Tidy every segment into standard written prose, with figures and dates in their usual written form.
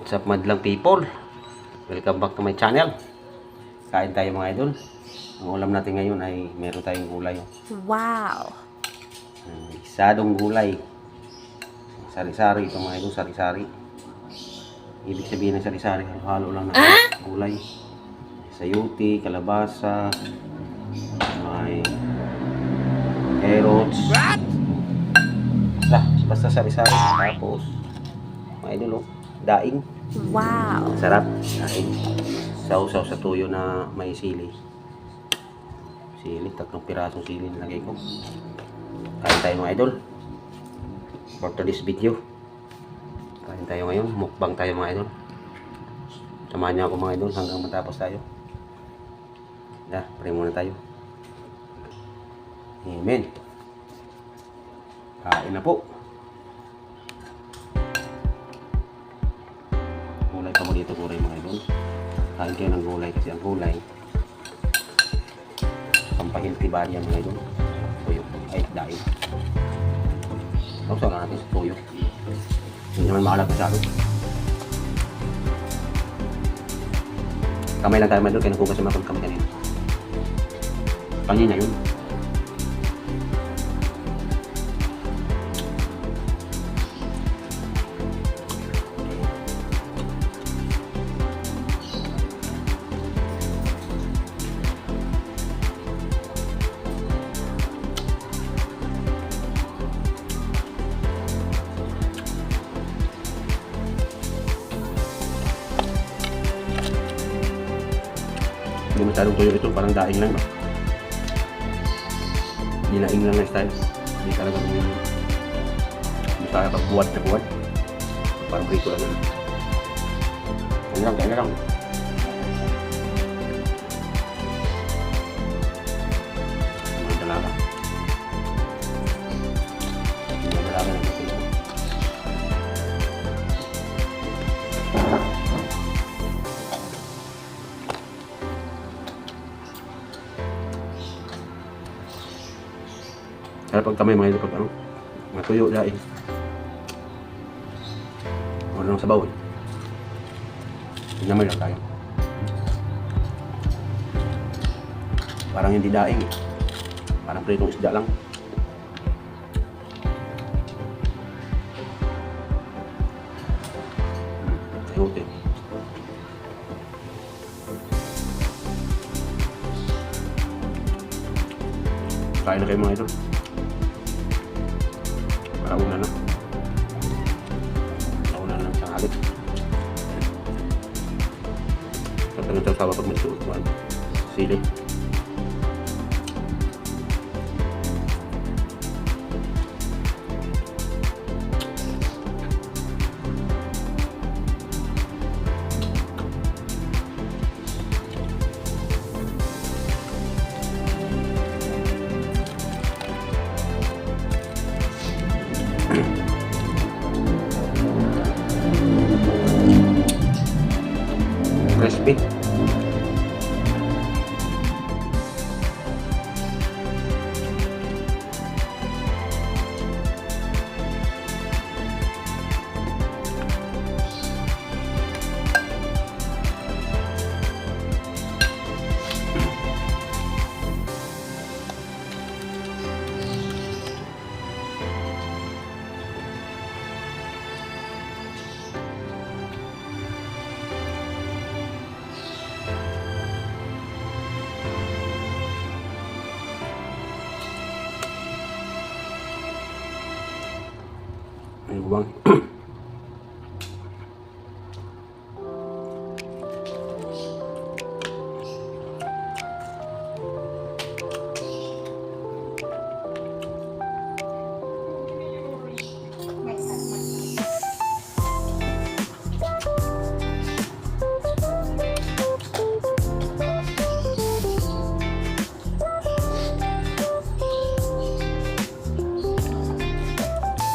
What's up madlang people? Welcome back to my channel. Kain tayo mga idol. Ang ulam natin ngayon ay meron tayong gulay. Wow! Isadong gulay. Sari-sari ito mga idol, sari-sari. Ibig sabihin ng sari-sari, halo lang na gulay. Sayuti, kalabasa, may carrots. Basta sari-sari. Tapos, mga idol, daing. Wow! Sarap. Daing. Sausaw sa tuyo na may sili. Sili, 3 pirasong sili nilagay ko. Kain tayo mga idol. For today's video. Kain tayo ngayon. Mukbang tayo mga idol. Samahan niyo ako mga idol hanggang matapos tayo. Pray muna tayo. Amen. Kain na po. Gulay pa mo dito gulay mga idol. Kain kayo ng gulay kasi ang gulay pampahilti ba niya mga idol. Tuyo. Ay, daing. Sausaw na natin sa tuyo. Hindi naman maalat masyado. Kamay lang tayo mga idol. Kaya nagkugas yung mga kamay kanina. Pangin niya yun. Hindi masyadong tuyo ito, parang daing lang ba? Dinaing lang na style. Hindi talaga masaya pag buwad na buwad. Parang prito lang. Kaya lang. Mga dalaga. Mga dalaga lang kasi. Kaya pag kamay mga ito pag matuyo dahil wala nang sabaw eh. Hinamay lang tayo. Parang hindi daing eh. Parang pritong isda lang. Sayote. Kain na kayo mga ito. Una na sa halit. Kapag nagsasawa pag may suutuan sili. Crispy. Ano bang?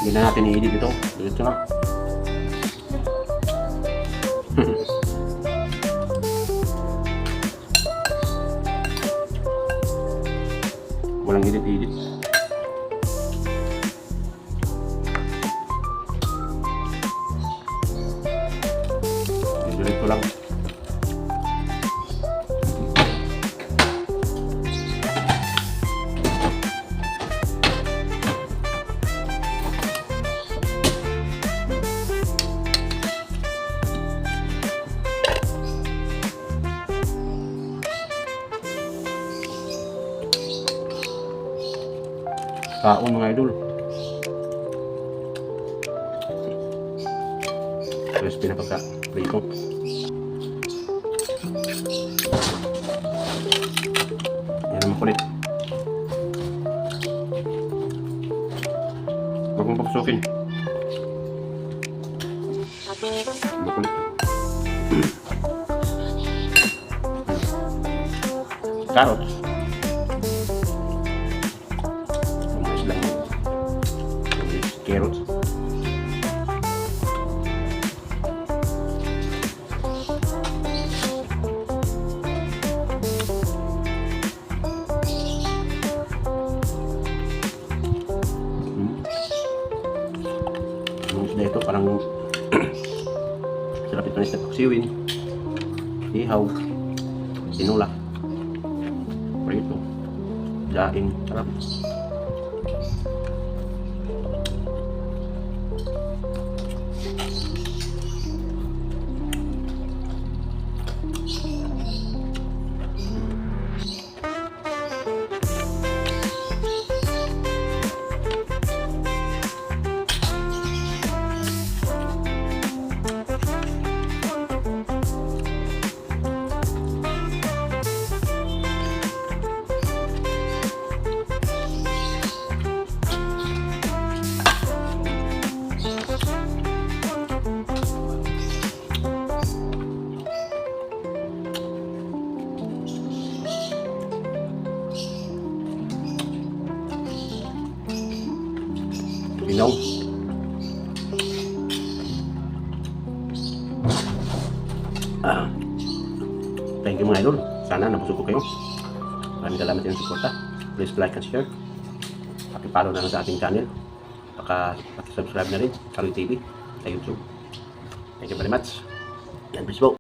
Hindi na natin i-edit ito. Diretso na. Walang edit-edit. piraso lang. Kaon mga idol. Crispy na pagka-prito. Yan ang makulit. Huwag mong papasukin. Makulit. Carrots. Mais lang. Carrots. Yung isda ito parang sarap ito na isda paksiwin, ihaw, sinulak, prito, daing, sarap. Ilaw. Thank you mga idol. Sana nabusog ko kayo. Maraming salamat sa inyong suporta. Please like and share. Paki-follow na lang sa ating channel. Paki-subscribe na rin sa Kaloy TV sa YouTube. Thank you very much. God bless po.